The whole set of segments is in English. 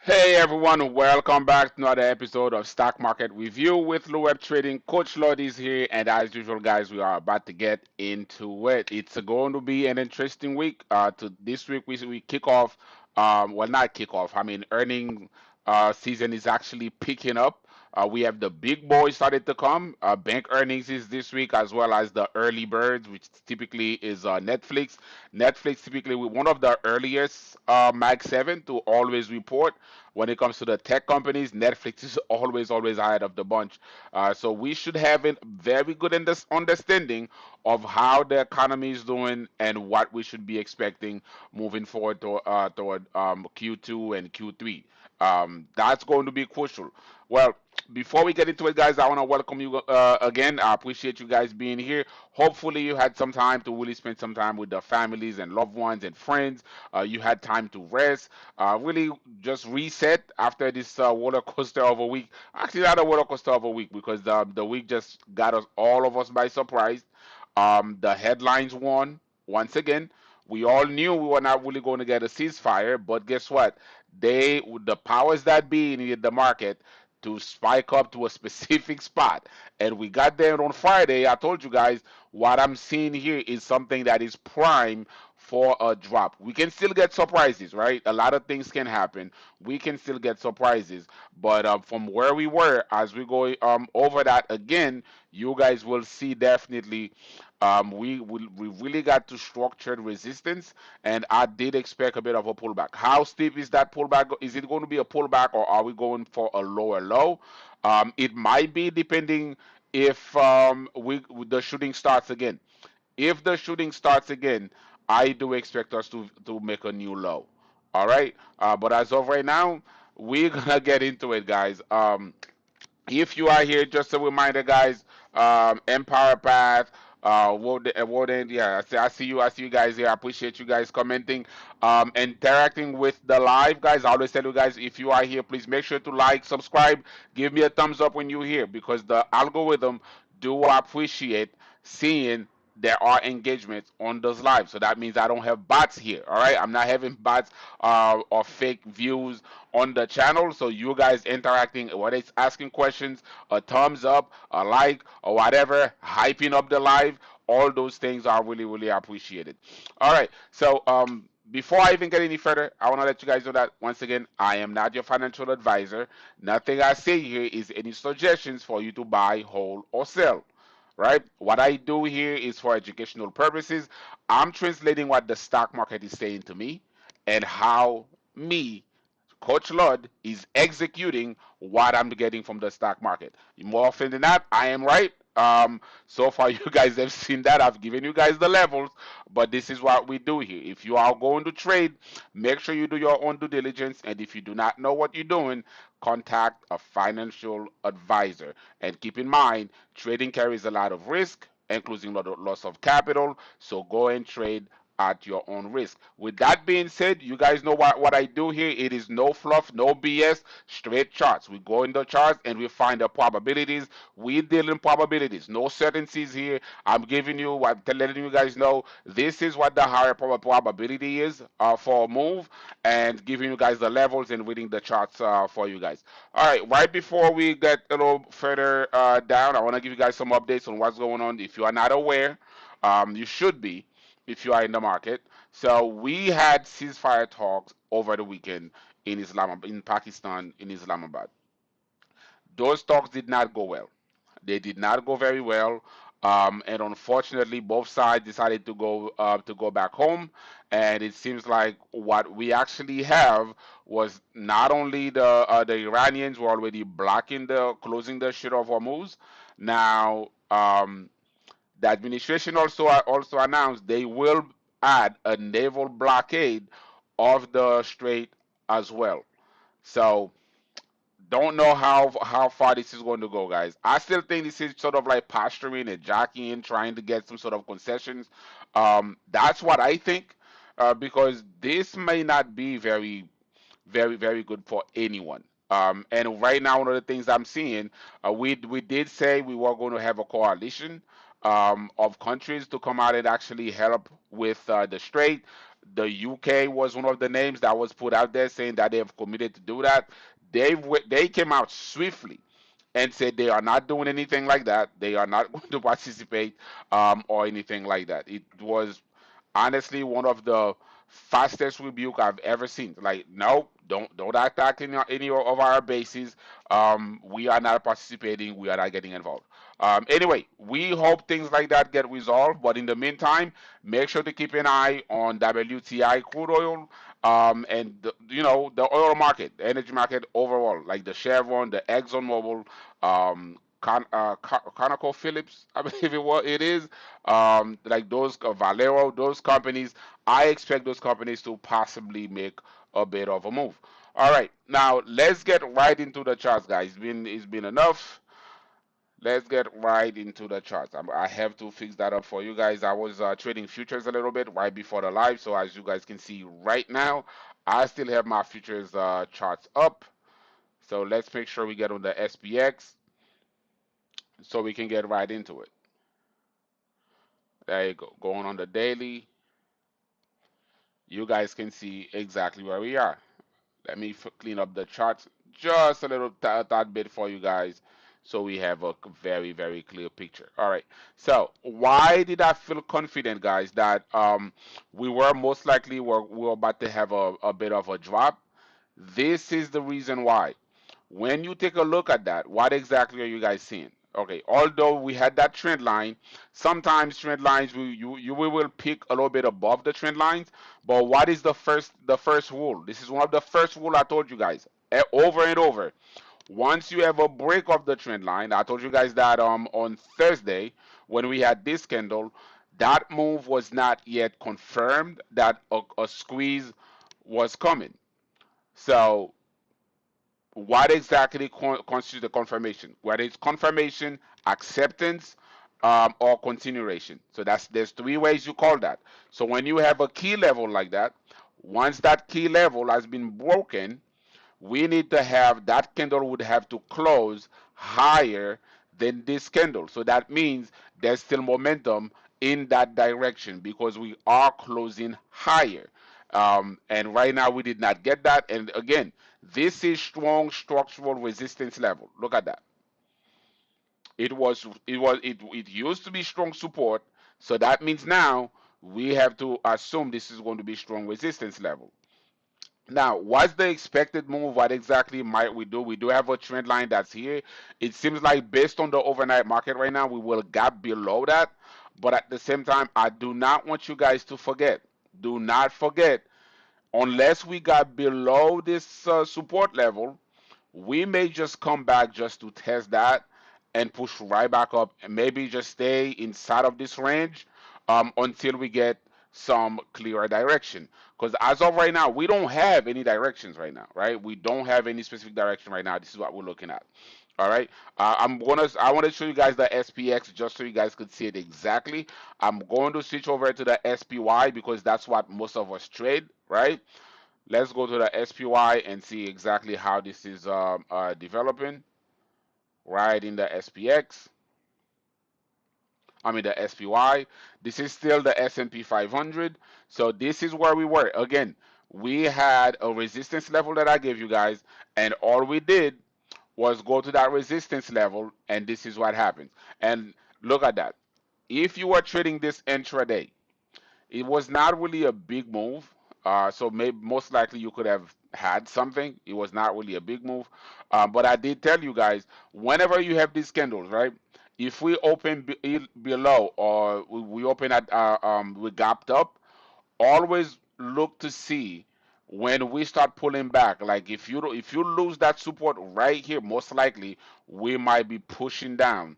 Hey everyone, welcome back to another episode of Stock Market Review with Low Web Trading. Coach Lord is here, and as usual, guys, we are about to get into it. It's going to be an interesting week. To this week, we kick off. Well, not kick off. I mean, earning season is actually picking up. We have the big boys started to come. Bank earnings is this week, as well as the early birds, which typically is Netflix. Netflix typically one of the earliest Mag 7 to always report when it comes to the tech companies. Netflix is always ahead of the bunch. So we should have a very good understanding of how the economy is doing and what we should be expecting moving forward toward Q2 and Q3. That's going to be crucial. Well, before we get into it, guys, I want to welcome you again. I appreciate you guys being here. Hopefully, you had some time to really spend some time with the families and loved ones and friends. You had time to rest, really just reset after this roller coaster of a week. Actually, not a roller coaster of a week because the week just got us all of us by surprise. The headlines won once again. We all knew we were not really going to get a ceasefire, but guess what? The powers that be, needed the market to spike up to a specific spot, and we got there on Friday. I told you guys what I'm seeing here is something that is prime for a drop. We can still get surprises, right? A lot of things can happen. We can still get surprises, but from where we were, as we go over that again, you guys will see definitely we really got to structured resistance, and I did expect a bit of a pullback. How steep is that pullback? Is it going to be a pullback, or are we going for a lower low? It might be depending if the shooting starts again. If the shooting starts again, I do expect us to make a new low. All right, but as of right now, we're gonna get into it, guys. If you are here, just a reminder, guys. Empire Path, Warden, yeah, I see you guys here. I appreciate you guys commenting, interacting with the live, guys. I always tell you guys, if you are here, please make sure to like, subscribe, give me a thumbs up when you're here because the algorithm do appreciate seeing there are engagements on those lives. So that means I don't have bots here. All right, I'm not having bots or fake views on the channel. So you guys interacting, whether it's asking questions, a thumbs up, a like, or whatever, hyping up the live, all those things are really appreciated. All right, so before I even get any further, I want to let you guys know that once again, I am not your financial advisor. Nothing I say here is any suggestions for you to buy, hold, or sell. Right? What I do here is for educational purposes. I'm translating what the stock market is saying to me and how me, Coach Lord, is executing what I'm getting from the stock market. More often than not, I am right. So far, you guys have seen that. I've given you guys the levels, but this is what we do here. If you are going to trade, make sure you do your own due diligence. And if you do not know what you're doing, contact a financial advisor. And keep in mind, trading carries a lot of risk, including loss of capital. So go and trade at your own risk. With that being said, you guys know what I do here. It is no fluff, no BS, straight charts. We go in the charts and we find the probabilities. We deal in probabilities, no certainties here. I'm giving you, I'm letting you guys know this is what the higher probability is for a move, and giving you guys the levels and reading the charts for you guys. All right, right before we get a little further down, I want to give you guys some updates on what's going on. If you are not aware, you should be if you are in the market. So we had ceasefire talks over the weekend in Islamabad, in Pakistan, in Islamabad. Those talks did not go well. They did not go very well, and unfortunately, both sides decided to go back home. And it seems like what we actually have was not only the Iranians were already blocking the closing the Strait of Hormuz. Now, the administration also announced they will add a naval blockade of the strait as well. So don't know how far this is going to go, guys. I still think this is sort of like posturing and jockeying, trying to get some sort of concessions. That's what I think, because this may not be very good for anyone. And right now, one of the things I'm seeing, we did say we were going to have a coalition of countries to come out and actually help with the strait. The UK was one of the names that was put out there saying that they have committed to do that. They came out swiftly and said they are not doing anything like that. They are not going to participate or anything like that. It was honestly one of the fastest rebuke I've ever seen. Like, no, don't attack any of our bases. We are not participating. We are not getting involved. Anyway, we hope things like that get resolved. But in the meantime, make sure to keep an eye on WTI crude oil and the oil market, the energy market overall, like the Chevron, the ExxonMobil, ConocoPhillips, I believe it is, like those Valero, those companies. I expect those companies to possibly make a bit of a move. All right, now let's get right into the charts, guys. It's been enough. Let's get right into the charts. I have to fix that up for you guys. I was trading futures a little bit right before the live, so as you guys can see right now, I still have my futures charts up. So let's make sure we get on the SPX so we can get right into it. There you go. Going on the daily, you guys can see exactly where we are. Let me clean up the charts just a little tad bit for you guys so we have a very, very clear picture. All right. So why did I feel confident, guys, that we were most likely we were about to have a bit of a drop? This is the reason why. When you take a look at that, what exactly are you guys seeing? Okay, although we had that trend line, sometimes trend lines we will pick a little bit above the trend lines. But what is the first rule? This is one of the first rule I told you guys over and over. Once you have a break of the trend line, I told you guys that on Thursday when we had this candle, that move was not yet confirmed that a squeeze was coming. So what exactly constitutes the confirmation? Whether it's confirmation, acceptance, or continuation. So there's three ways you call that. So when you have a key level like that, once that key level has been broken, we need to have that candle would have to close higher than this candle. So that means there's still momentum in that direction because we are closing higher. And right now we did not get that. And again, this is strong structural resistance level. Look at that. It used to be strong support. So that means now we have to assume this is going to be strong resistance level. Now, what's the expected move? What exactly might we do? We do have a trend line that's here. It seems like based on the overnight market right now, we will gap below that. But at the same time, I do not want you guys to forget. Do not forget, unless we got below this support level, we may just come back just to test that and push right back up and maybe just stay inside of this range until we get some clearer direction. Because as of right now, we don't have any directions right now, right? We don't have any specific direction right now. This is what we're looking at. All right. I want to show you guys the SPX just so you guys could see it exactly. I'm going to switch over to the SPY because that's what most of us trade, right? Let's go to the SPY and see exactly how this is developing right in the SPX. I mean the SPY. This is still the S&P 500. So this is where we were. Again, we had a resistance level that I gave you guys, and all we did was go to that resistance level, and this is what happens. And look at that. If you were trading this intraday, it was not really a big move. So maybe most likely you could have had something. It was not really a big move. But I did tell you guys, whenever you have these candles, right? If we open below or we open at we gapped up, always look to see when we start pulling back. Like if you lose that support right here, most likely we might be pushing down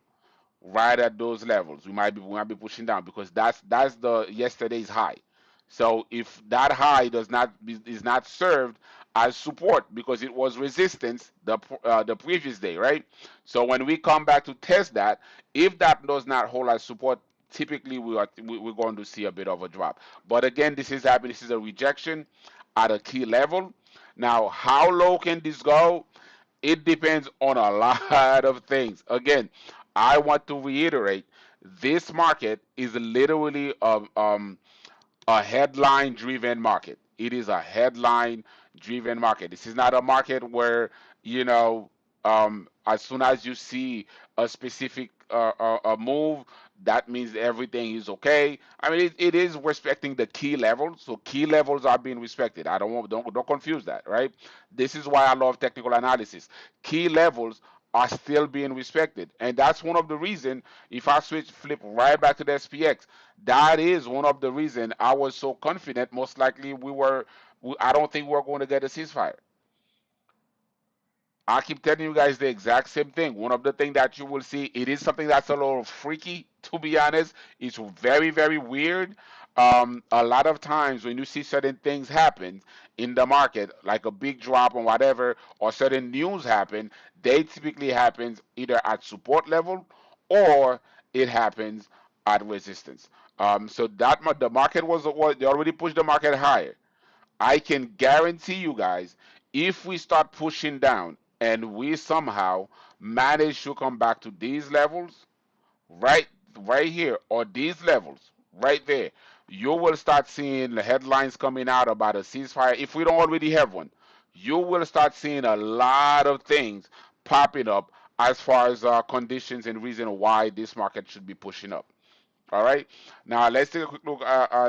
right at those levels. We might be pushing down because that's the yesterday's high. So if that high is not served as support because it was resistance the previous day, right? So when we come back to test that, if that does not hold as support, typically we're going to see a bit of a drop. But again, this is happening. This is a rejection at a key level. Now, how low can this go? It depends on a lot of things. Again, I want to reiterate this market is literally a headline driven market. It is a headline driven market. This is not a market where, you know, as soon as you see a specific a move, that means everything is okay. I mean, it is respecting the key levels. So key levels are being respected. I don't confuse that, right? This is why I love technical analysis. Key levels are still being respected, and that's one of the reason. If I flip right back to the SPX, that is one of the reason I was so confident. Most likely, I don't think we're going to get a ceasefire. I keep telling you guys the exact same thing. One of the things that you will see, it is something that's a little freaky, to be honest. It's very, very weird. A lot of times when you see certain things happen in the market, like a big drop or whatever, or certain news happen, they typically happens either at support level or it happens at resistance. So the market was they already pushed the market higher. I can guarantee you guys, if we start pushing down and we somehow manage to come back to these levels, right, right here, or these levels, right there, you will start seeing the headlines coming out about a ceasefire. If we don't already have one, you will start seeing a lot of things popping up as far as conditions and reason why this market should be pushing up. All right. Now let's take a quick look.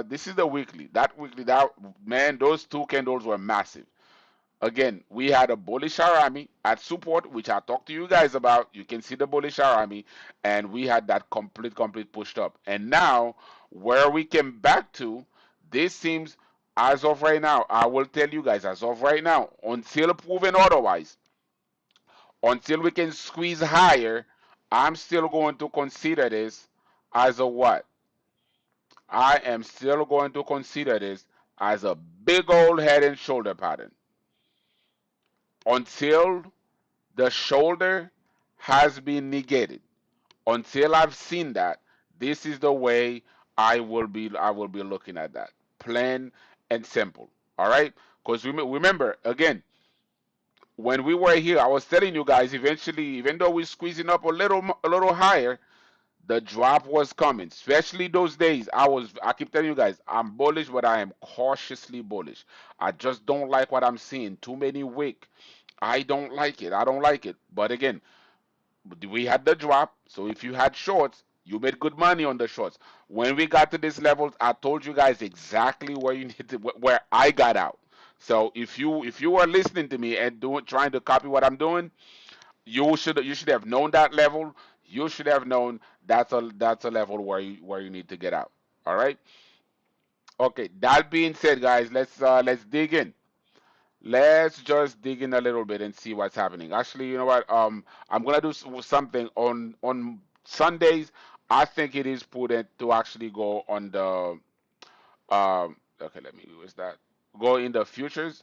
This is the weekly. That weekly, that man, those two candles were massive. Again, we had a bullish Arami at support, which I talked to you guys about. You can see the bullish Arami, and we had that complete pushed up. And now, where we came back to, this seems, as of right now, I will tell you guys, as of right now, until proven otherwise, until we can squeeze higher, I'm still going to consider this as a what? I am still going to consider this as a big old head and shoulder pattern until the shoulder has been negated. Until I've seen that, this is the way I will be looking at that. Plain and simple. All right? Because remember again, when we were here, I was telling you guys eventually, even though we're squeezing up a little higher, the drop was coming, especially those days. I keep telling you guys, I'm bullish, but I am cautiously bullish. I just don't like what I'm seeing. Too many wick. I don't like it. I don't like it. But again, we had the drop. So if you had shorts, you made good money on the shorts. When we got to this levels, I told you guys exactly where you need to, where I got out. So if you were listening to me and doing trying to copy what I'm doing, you should have known that level. You should have known that's a level where you need to get out. All right. Okay. That being said, guys, let's dig in. Let's just dig in a little bit and see what's happening. Actually, you know what? I'm gonna do something on Sundays. I think it is prudent to actually go on the Okay, let me use that. Go in the futures.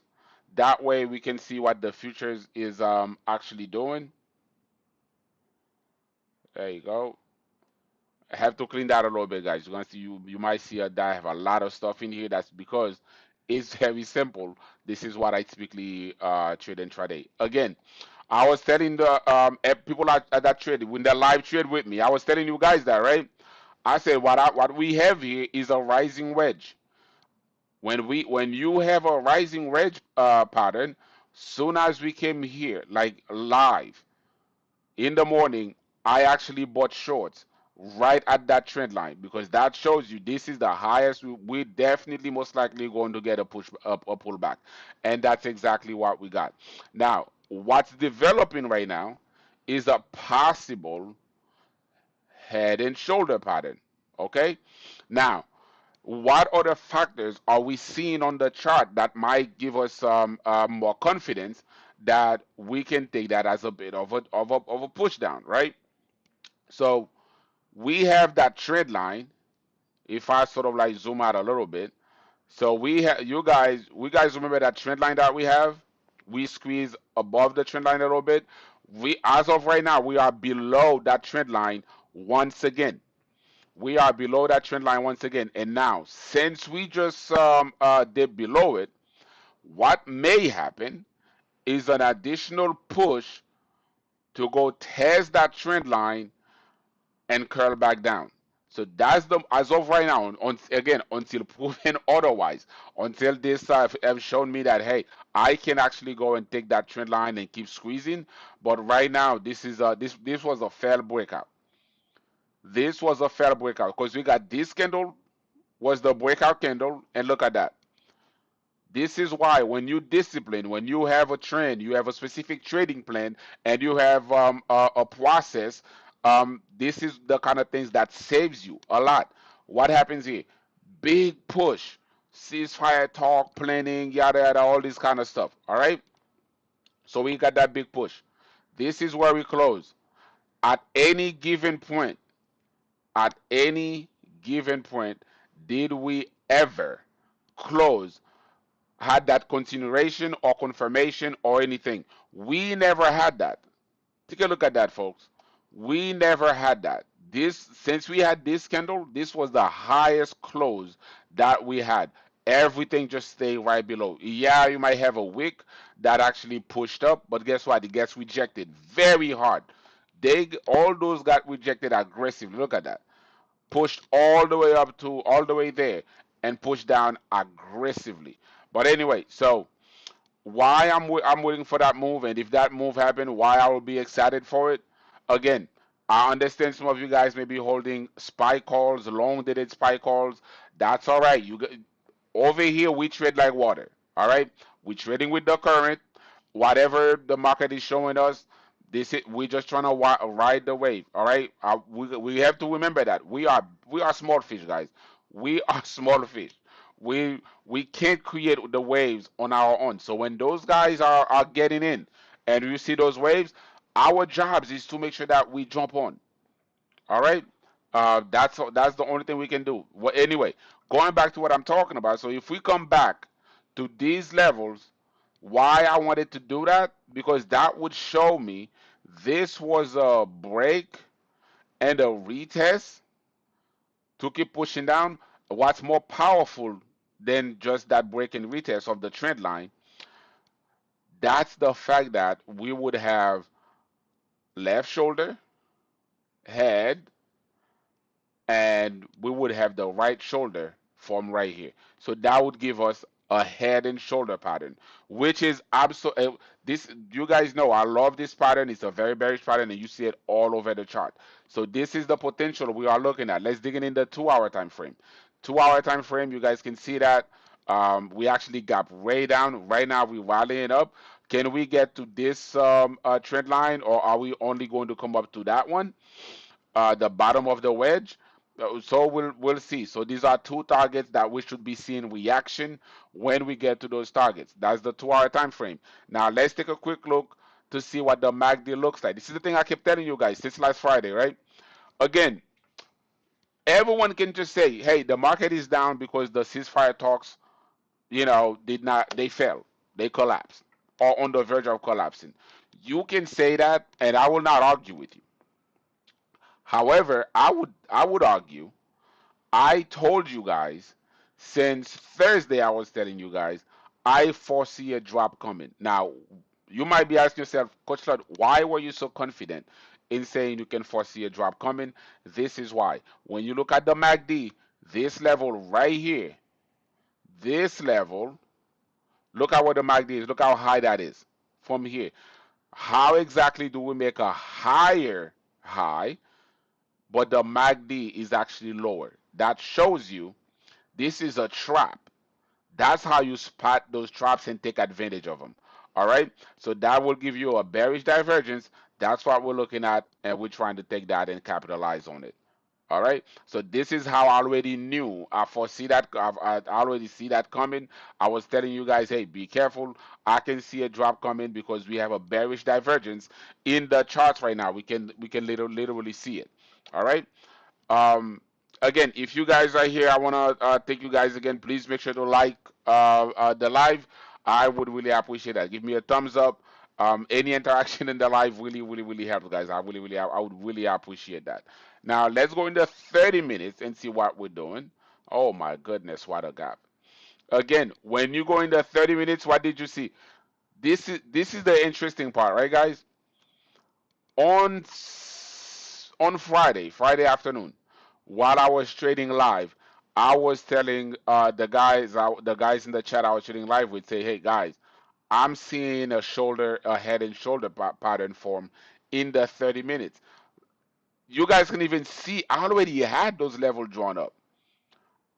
That way we can see what the futures is actually doing. There you go. I have to clean that a little bit, guys. You're gonna see you might see that I have a lot of stuff in here. That's because it's very simple. This is what I typically trade and trade. Again, I was telling the people at that trade when they live trade with me. I was telling you guys that, right? I said what we have here is a rising wedge. When you have a rising wedge pattern, soon as we came here, like live, in the morning, I actually bought shorts right at that trend line because that shows you this is the highest. We definitely most likely going to get a push up a pullback, and that's exactly what we got. Now, what's developing right now is a possible head and shoulder pattern. Okay, now what other factors are we seeing on the chart that might give us more confidence that we can take that as a bit of a push down, right? So we have that trend line. If I sort of like zoom out a little bit, so we guys remember that trend line that we have? We squeeze above the trend line a little bit. We as of right now we are below that trend line once again. We are below that trend line once again. And now, since we just dip below it, what may happen is an additional push to go test that trend line and curl back down. So that's the as of right now. Again, until proven otherwise, until this have shown me that hey, I can actually go and take that trend line and keep squeezing. But right now, this was a fair breakout. This was a fair breakout because we got this candle was the breakout candle, and look at that. This is why when you discipline, when you have a trend, you have a specific trading plan, and you have a process. This is the kind of things that saves you a lot. What happens here? Big push, ceasefire talk, planning, yada yada, all this kind of stuff. All right. So we got that big push. This is where we close. At any given point, at any given point, did we ever close had that continuation or confirmation or anything. We never had that. Take a look at that, folks. We never had that. This since we had this candle, this was the highest close that we had. Everything just stayed right below. Yeah, you might have a wick that actually pushed up, but guess what? It gets rejected very hard. They all those got rejected aggressively. Look at that. Pushed all the way up to all the way there and pushed down aggressively. But anyway, so why I'm waiting for that move, and if that move happened, why I will be excited for it. Again, I understand some of you guys may be holding spy calls, long dated spy calls. That's all right. Over here we trade like water. All right, we trading with the current. Whatever the market is showing us, we just trying to ride the wave. All right, we have to remember that we are small fish, guys. We are small fish. We can't create the waves on our own. So when those guys are getting in, and you see those waves, our jobs is to make sure that we jump on. All right. That's the only thing we can do. Well, anyway, going back to what I'm talking about. So if we come back to these levels, why I wanted to do that? Because that would show me this was a break and a retest to keep pushing down. What's more powerful than just that break and retest of the trend line? That's the fact that we would have left shoulder, head, and we would have the right shoulder form right here. So that would give us a head and shoulder pattern, which is absolutely this. You guys know I love this pattern. It's a very bearish pattern, and you see it all over the chart. So this is the potential we are looking at. Let's dig in the 2 hour time frame. 2 hour time frame, you guys can see that we actually got way down. Right now we're rallying up. Can we get to this trend line, or are we only going to come up to that one? The bottom of the wedge. So we'll see. So these are two targets that we should be seeing reaction when we get to those targets. That's the 2 hour time frame. Now let's take a quick look to see what the MACD looks like. This is the thing I kept telling you guys since last Friday, right? Again, everyone can just say, "Hey, the market is down because the ceasefire talks, did not they fell, they collapsed, or on the verge of collapsing." You can say that, and I will not argue with you. However, I would argue I told you guys since Thursday, I was telling you guys, I foresee a drop coming. Now, you might be asking yourself, Coach Flood, why were you so confident in saying you can foresee a drop coming? This is why. When you look at the MACD, this level right here, this level, look at what the MACD is. Look how high that is from here. How exactly do we make a higher high, but the MACD is actually lower? That shows you this is a trap. That's how you spot those traps and take advantage of them. All right. So that will give you a bearish divergence. That's what we're looking at, and we're trying to take that and capitalize on it. All right. So this is how I already knew. I foresee that. I already see that coming. I was telling you guys, hey, be careful. I can see a drop coming because we have a bearish divergence in the charts right now. We can literally see it. All right. Um, Again, if you guys are here, I want to thank you guys again. Please make sure to like the live. I would really appreciate that. Give me a thumbs up. Any interaction in the live really, really, really helps, guys. I would really appreciate that. Now, let's go into 30 minutes and see what we're doing. Oh my goodness, what a gap. Again, when you go into 30 minutes, what did you see? This is the interesting part, right, guys? On Friday afternoon, while I was trading live, I was telling the guys in the chat I was trading live with, say, hey guys, I'm seeing a head and shoulder pattern form in the 30 minutes. You guys can even see I already had those levels drawn up.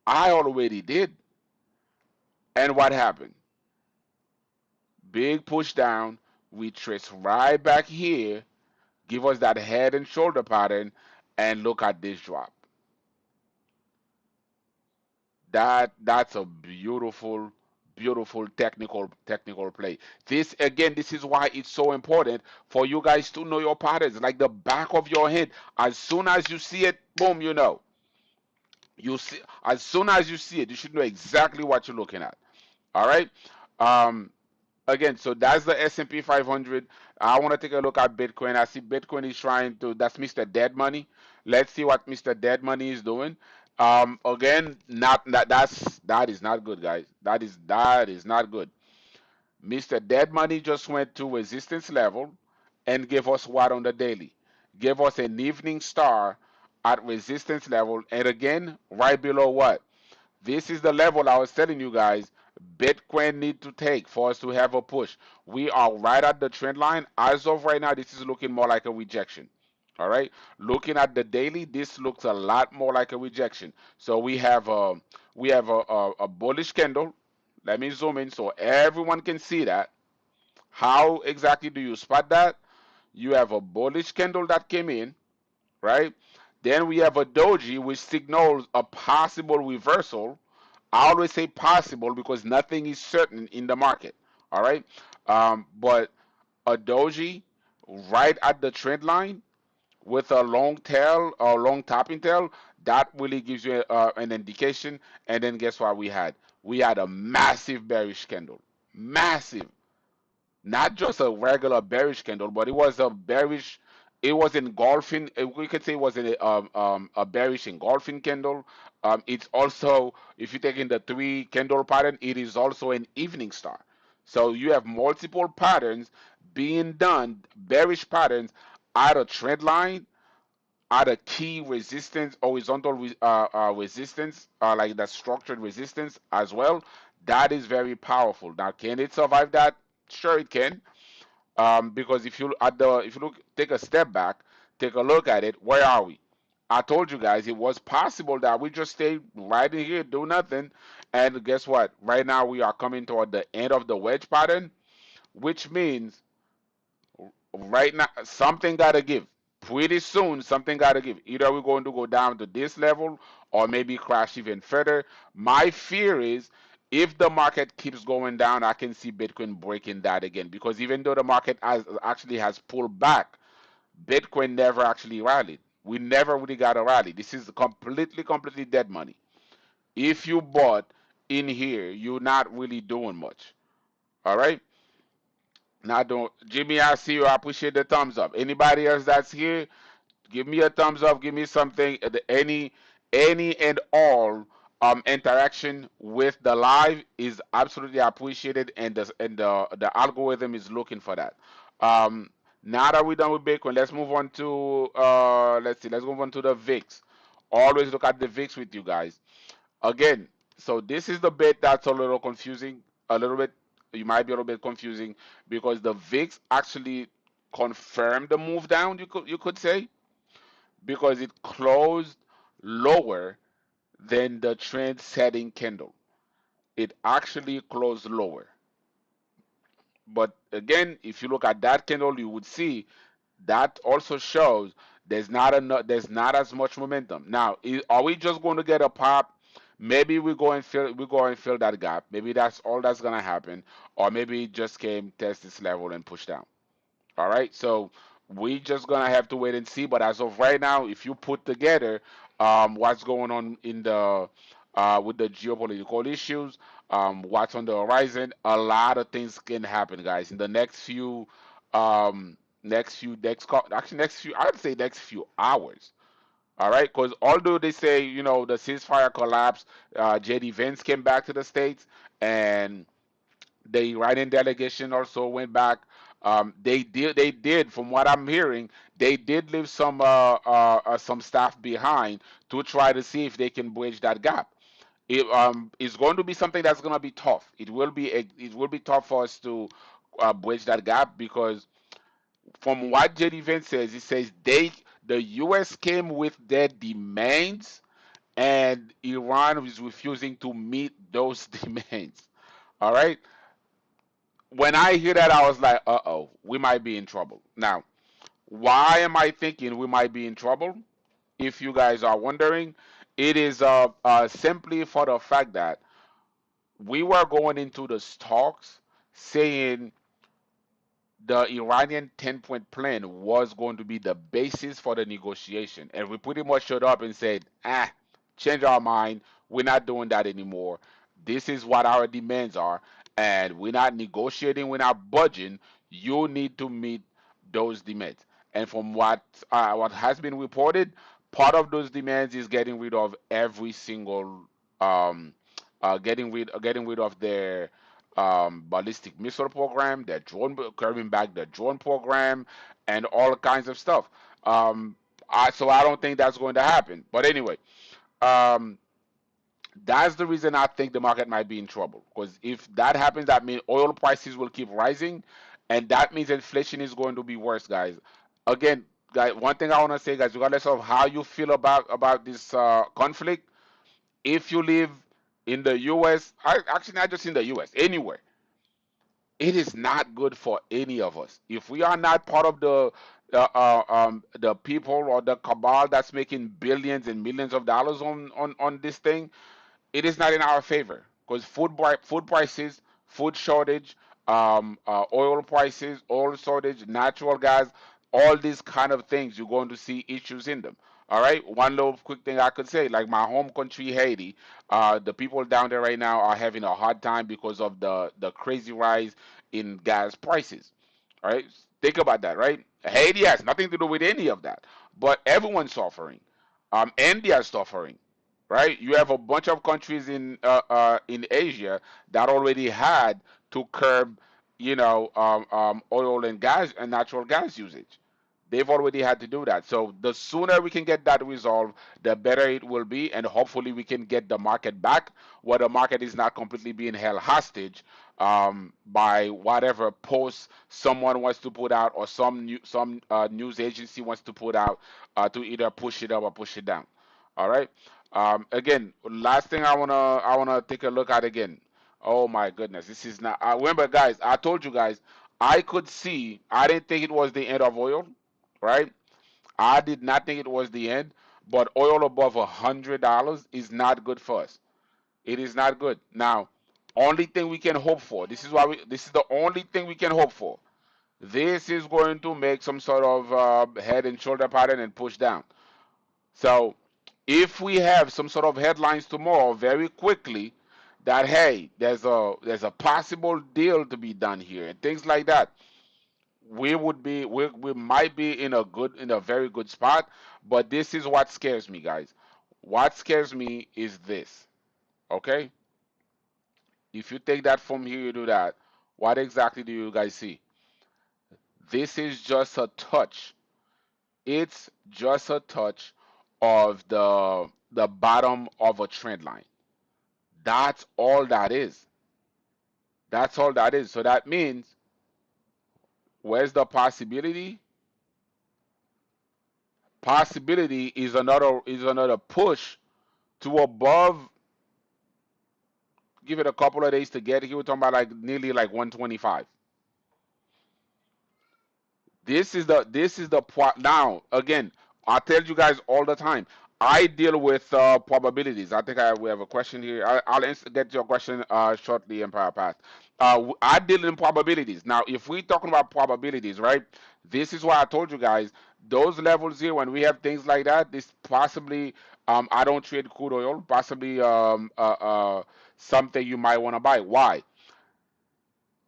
I already did. And what happened? Big push down. We trace right back here, give us that head and shoulder pattern, and look at this drop. That's a beautiful, beautiful technical play. This again, this is why it's so important for you guys to know your patterns, like the back of your head. As soon as you see it, boom, you know. You see, as soon as you see it, you should know exactly what you're looking at. All right. Um, Again, so that's the S&P 500. I want to take a look at Bitcoin. I see Bitcoin is trying to. That's Mr. Dead Money. Let's see what Mr. Dead Money is doing. Again, not that is not good, guys. That is not good. Mr. Dead Money just went to resistance level and gave us what on the daily? Gave us an evening star at resistance level, and again, right below what? This is the level I was telling you guys Bitcoin need to take for us to have a push. We are right at the trend line. As of right now, this is looking more like a rejection. All right. Looking at the daily, this looks a lot more like a rejection. So we have a bullish candle. Let me zoom in so everyone can see that. How exactly do you spot that? You have a bullish candle that came in, right? Then we have a doji which signals a possible reversal. I always say possible because nothing is certain in the market. All right. But a doji right at the trend line with a long tail or long topping tail, that really gives you an indication. And then guess what we had? We had a massive bearish candle. Massive, not just a regular bearish candle, but it was a bearish. It was engulfing. We could say it was a bearish engulfing candle. It's also, if you take in the three candle pattern, it is also an evening star. So you have multiple patterns being done, bearish patterns at a trend line, at a key resistance, horizontal resistance, like that structured resistance as well. That is very powerful. Now, can it survive that? Sure, it can. Because if you look, take a step back, take a look at it. Where are we? I told you guys it was possible that we just stay right in here, do nothing, and guess what? Right now we are coming toward the end of the wedge pattern, which means right now something gotta give. Pretty soon something gotta give. Either we're going to go down to this level or maybe crash even further. My fear is if the market keeps going down, I can see Bitcoin breaking that again. Because even though the market has pulled back, Bitcoin never actually rallied. We never really got a rally. This is completely dead money. If you bought in here, you're not really doing much. All right. Now, don't Jimmy, I see you. I appreciate the thumbs up. Anybody else that's here, give me a thumbs up. Give me something. Any and all interaction with the live is absolutely appreciated, and the algorithm is looking for that. Um, Now that we're done with Bitcoin, let's move on to let's see. Let's move on to the VIX. Always look at the VIX with you guys. Again, so this is the bit that's a little confusing, a little bit, you might be a little bit confusing because the VIX actually confirmed the move down, you could say, because it closed lower than the trend setting candle. It actually closed lower. But again, if you look at that candle, you would see that also shows there's not as much momentum. Now, are we just going to get a pop? Maybe we go and fill that gap. Maybe that's all that's gonna happen, or maybe it just came test this level and push down. All right, so we just gonna have to wait and see. But as of right now, if you put together what's going on in the with the geopolitical issues, what's on the horizon, a lot of things can happen, guys. In the next few, I'd say next few hours. All right, because although they say the ceasefire collapsed, JD Vance came back to the states, and the Iranian delegation also went back. They did, from what I'm hearing, they did leave some staff behind to try to see if they can bridge that gap. It's going to be something that's going to be tough. It will be tough for us to bridge that gap, because from what JD Vance says, he says the U.S. came with their demands, and Iran is refusing to meet those demands. All right. When I hear that, I was like, "Uh-oh, we might be in trouble." Now, why am I thinking we might be in trouble? If you guys are wondering, it is simply for the fact that we were going into the talks saying the Iranian 10-point plan was going to be the basis for the negotiation. And we pretty much showed up and said, change our mind. We're not doing that anymore. This is what our demands are. And we're not negotiating, we're not budging. You need to meet those demands. And from what has been reported, part of those demands is getting rid of every single getting rid of their ballistic missile program, their drone, curbing back the drone program, and all kinds of stuff. So I don't think that's going to happen. But anyway, um, that's the reason I think the market might be in trouble. Because if that happens, that means oil prices will keep rising, and that means inflation is going to be worse, guys. Again, guys, one thing I want to say, guys, regardless of how you feel about this conflict, if you live in the U.S., actually not just in the U.S., anywhere, it is not good for any of us. If we are not part of the people or the cabal that's making billions and millions of dollars on this thing, it is not in our favor, because food prices, food shortage, oil prices, oil shortage, natural gas, all these kind of things, you're going to see issues in them. All right. One little quick thing I could say, like my home country, Haiti, the people down there right now are having a hard time because of the crazy rise in gas prices. All right. Think about that, right? Haiti has nothing to do with any of that, but everyone's suffering. India is suffering, right? You have a bunch of countries in Asia that already had to curb, oil and gas and natural gas usage. They've already had to do that. So the sooner we can get that resolved, the better it will be, and hopefully we can get the market back, where the market is not completely being held hostage by whatever posts someone wants to put out, or some news agency wants to put out to either push it up or push it down. All right. Again, last thing I wanna take a look at again. Oh my goodness, this is not. I remember, guys. I told you guys I could see. I didn't think it was the end of oil, right? I did not think it was the end, but oil above $100 is not good for us. It is not good. Now, only thing we can hope for. This is the only thing we can hope for. This is going to make some sort of head and shoulder pattern and push down. So, if we have some sort of headlines tomorrow very quickly that, hey, there's a possible deal to be done here and things like that, we might be in a very good spot. But this is what scares me, guys. What scares me is this. Okay, if you take that from here, you do that, what exactly do you guys see? This is just a touch. It's just a touch of the bottom of a trend line. That's all that is. That's all that is. So that means, where's the possibility? Possibility is another push to above. Give it a couple of days to get here. We're talking about like nearly like 125. This is the now again. I tell you guys all the time. I deal with probabilities. I think we have a question here. I'll get your question shortly, Empire Path. I deal in probabilities. Now, if we're talking about probabilities, right? This is why I told you guys those levels here. When we have things like that, this possibly I don't trade crude oil. Possibly something you might want to buy. Why?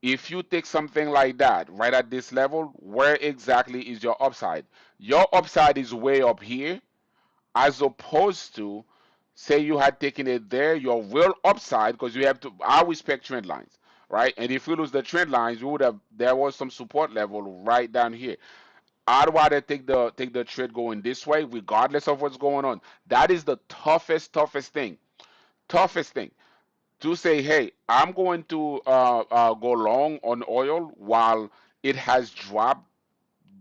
If you take something like that right at this level, where exactly is your upside? Your upside is way up here, as opposed to, say you had taken it there, your real upside, because you have to, I respect trend lines. right? And if we lose the trend lines, we would have there was some support level right down here. I'd rather take the trade going this way, regardless of what's going on. That is the toughest thing. Toughest thing to say, hey, I'm going to go long on oil while it has dropped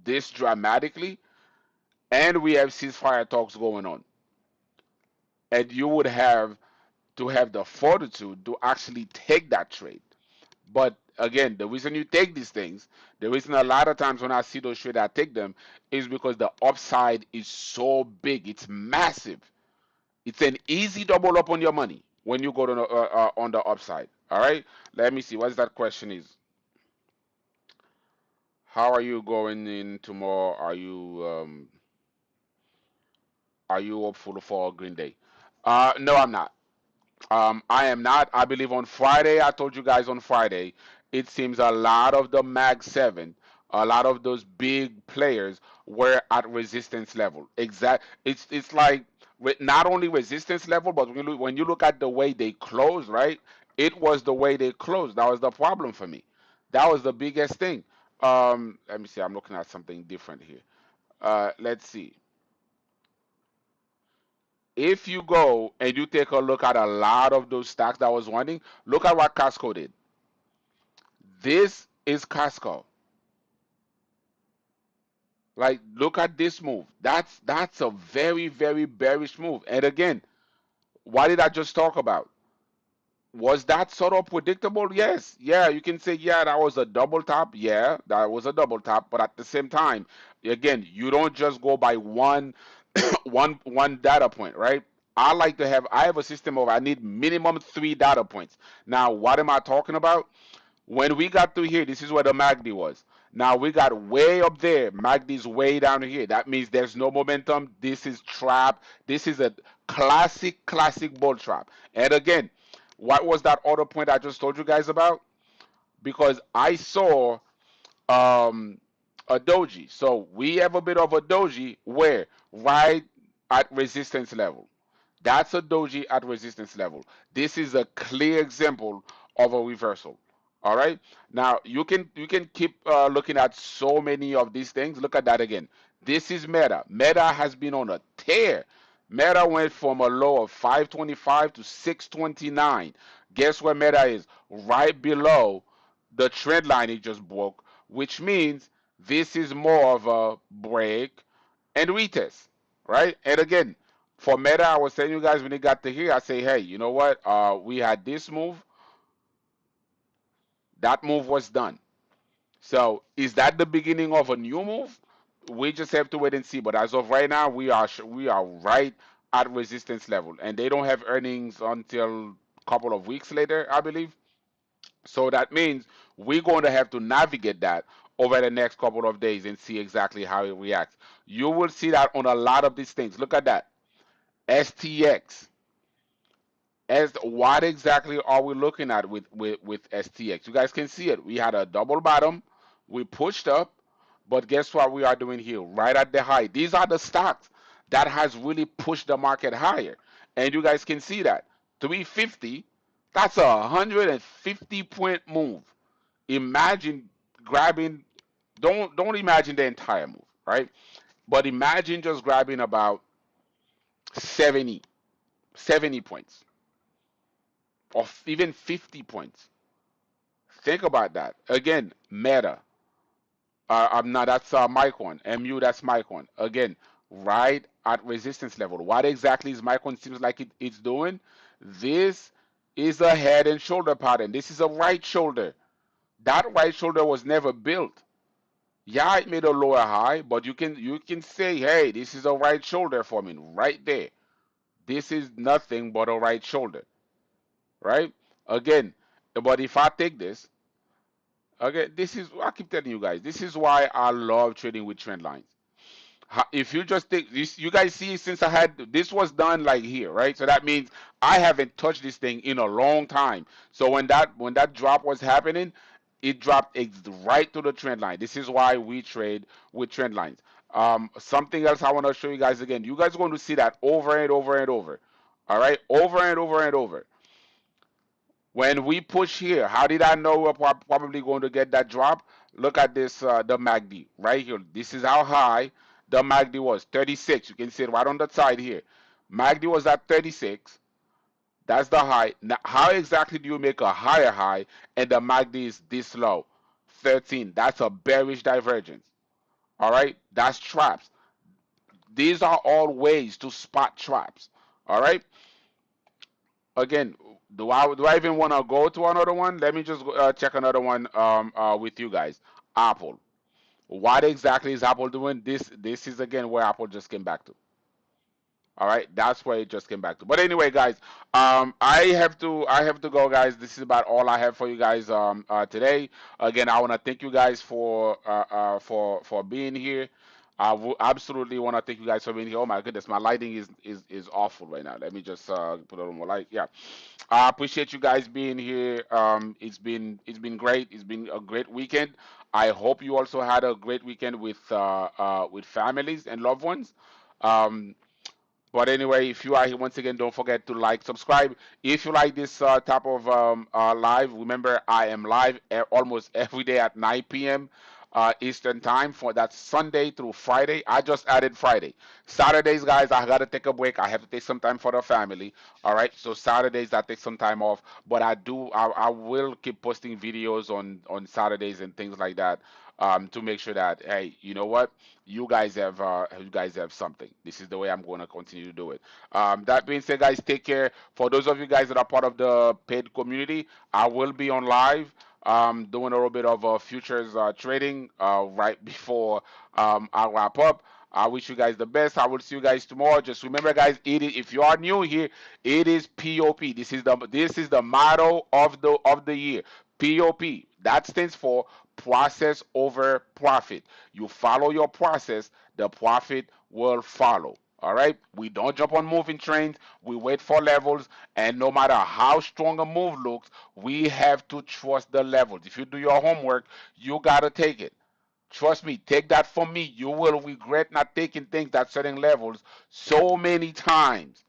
this dramatically, and we have ceasefire talks going on, and you would have to have the fortitude to actually take that trade. But again, the reason you take these things, the reason a lot of times when I see those trades, I take them, is because the upside is so big. It's massive. It's an easy double up on your money when you go to on the upside. All right. Let me see. What's that question is? How are you going in tomorrow? Are you hopeful for a green day? No, I'm not. I am not. I believe on Friday, I told you guys on Friday, it seems a lot of the Mag 7, a lot of those big players were at resistance level. It's like not only resistance level, but when you look at the way they closed, right? It was the way they closed. That was the problem for me. That was the biggest thing. Let me see. I'm looking at something different here. Let's see. If you go and you take a look at a lot of those stocks that was running, look at what Costco did. This is Costco. Like, look at this move. That's a very, very bearish move. And again, what did I just talk about? Was that sort of predictable? Yes. Yeah, you can say, yeah, that was a double top. Yeah, that was a double top. But at the same time, again, you don't just go by one one data point, right? I have a system of I need minimum three data points. Now, what am I talking about? When we got through here, this is where the MACD was. Now we got way up there. MACD's way down here. That means there's no momentum. This is trap. This is a classic bull trap. And again, what was that other point I just told you guys about? Because I saw um, a doji. So we have a bit of a doji where right at resistance level. That's a doji at resistance level. This is a clear example of a reversal. All right. Now you can keep looking at so many of these things. Look at that again. This is Meta. Meta has been on a tear. Meta went from a low of 525 to 629. Guess where Meta is? Right below the trend line it just broke, which means this is more of a break and retest, right? And again, for Meta, I was telling you guys when it got to here, I say, hey, you know what? We had this move. That move was done. So is that the beginning of a new move? We just have to wait and see. But as of right now, we are right at resistance level, and they don't have earnings until a couple of weeks later, I believe. So that means we're going to have to navigate that over the next couple of days and see exactly how it reacts. You will see that on a lot of these things. Look at that. STX. As what exactly are we looking at with STX? You guys can see it. We had a double bottom. We pushed up, but guess what we are doing here? Right at the high. These are the stocks that has really pushed the market higher. And you guys can see that. 350, that's a 150 point move. Imagine grabbing, don't imagine the entire move, right? But imagine just grabbing about 70, 70 points or even 50 points. Think about that. Again, Meta. I'm not, that's Micron. MU, that's Micron. Again, right at resistance level. What exactly is Micron seems like it's doing? This is a head and shoulder pattern. This is a right shoulder. That right shoulder was never built. Yeah, it made a lower high, but you can say, hey, this is a right shoulder for me right there. This is nothing but a right shoulder, right? Again, but if I take this, okay, this is I keep telling you guys, this is why I love trading with trend lines. If you just take this, you guys see since I had this was done like here, right? So that means I haven't touched this thing in a long time. So when that drop was happening, it dropped right to the trend line. This is why we trade with trend lines. Something else I want to show you guys again. You guys are going to see that over and over and over. All right, over and over and over. When we push here, how did I know we're probably going to get that drop? Look at this, the MACD right here. This is how high the MACD was, 36. You can see it right on the side here. MACD was at 36. That's the high. Now, how exactly do you make a higher high and the MACD is this low? 13. That's a bearish divergence. All right, that's traps. These are all ways to spot traps. All right. Again, do I even want to go to another one? Let me just check another one with you guys. Apple. What exactly is Apple doing? This is again where Apple just came back to. All right, that's where it just came back to. But anyway, guys, I have to go, guys. This is about all I have for you guys today. Again, I want to thank you guys for being here. Absolutely want to thank you guys for being here. Oh my goodness, my lighting is awful right now. Let me just put a little more light. Yeah, I appreciate you guys being here. It's been great. It's been a great weekend. I hope you also had a great weekend with families and loved ones. Um, but anyway, if you are here once again, don't forget to like, subscribe. If you like this type of live, remember I am live almost every day at 9 p.m. Eastern time for that Sunday through Friday. I just added Friday. Saturdays, guys, I gotta take a break. I have to take some time for the family. All right, so Saturdays I take some time off, but I will keep posting videos on Saturdays and things like that to make sure that, hey, you know what, you guys have something. This is the way I'm going to continue to do it. That being said, guys, take care. For those of you guys that are part of the paid community, I will be on live doing a little bit of futures trading right before I wrap up. I wish you guys the best. I will see you guys tomorrow. Just remember, guys, if you are new here, it is POP. This is the motto of the year. POP. That stands for process over profit. You follow your process, the profit will follow. All right. We don't jump on moving trains. We wait for levels. And no matter how strong a move looks, we have to trust the levels. If you do your homework, you got to take it. Trust me, take that from me. You will regret not taking things at certain levels so many times.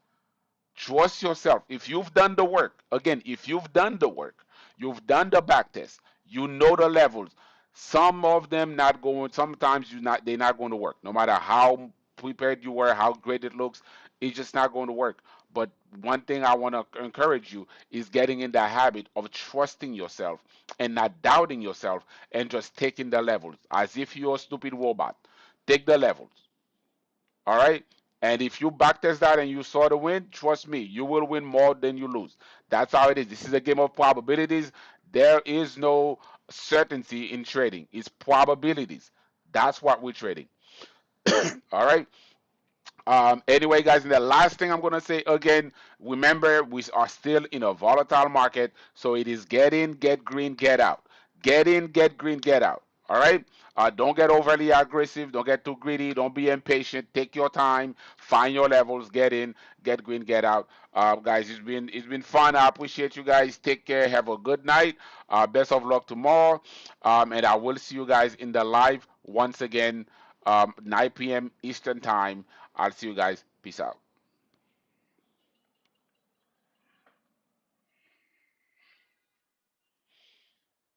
Trust yourself. If you've done the work, again, if you've done the work, you've done the back test, you know the levels. Some of them not going, sometimes they're not going to work. No matter how prepared you were, how great it looks, it's just not going to work. But one thing I want to encourage you is getting in the habit of trusting yourself and not doubting yourself and just taking the levels as if you're a stupid robot. Take the levels. All right. And if you backtest that and you saw the win, trust me, you will win more than you lose. That's how it is. This is a game of probabilities. There is no certainty in trading. It's probabilities. That's what we're trading. All right. Anyway, guys, and the last thing I'm gonna say again, remember we are still in a volatile market, so it is get in, get green, get out. Get in, get green, get out. All right. Don't get overly aggressive. Don't get too greedy. Don't be impatient. Take your time. Find your levels. Get in, get green, get out. Guys, it's been fun. I appreciate you guys. Take care. Have a good night. Best of luck tomorrow. And I will see you guys in the live once again, 9 p.m. Eastern time. I'll see you guys. Peace out.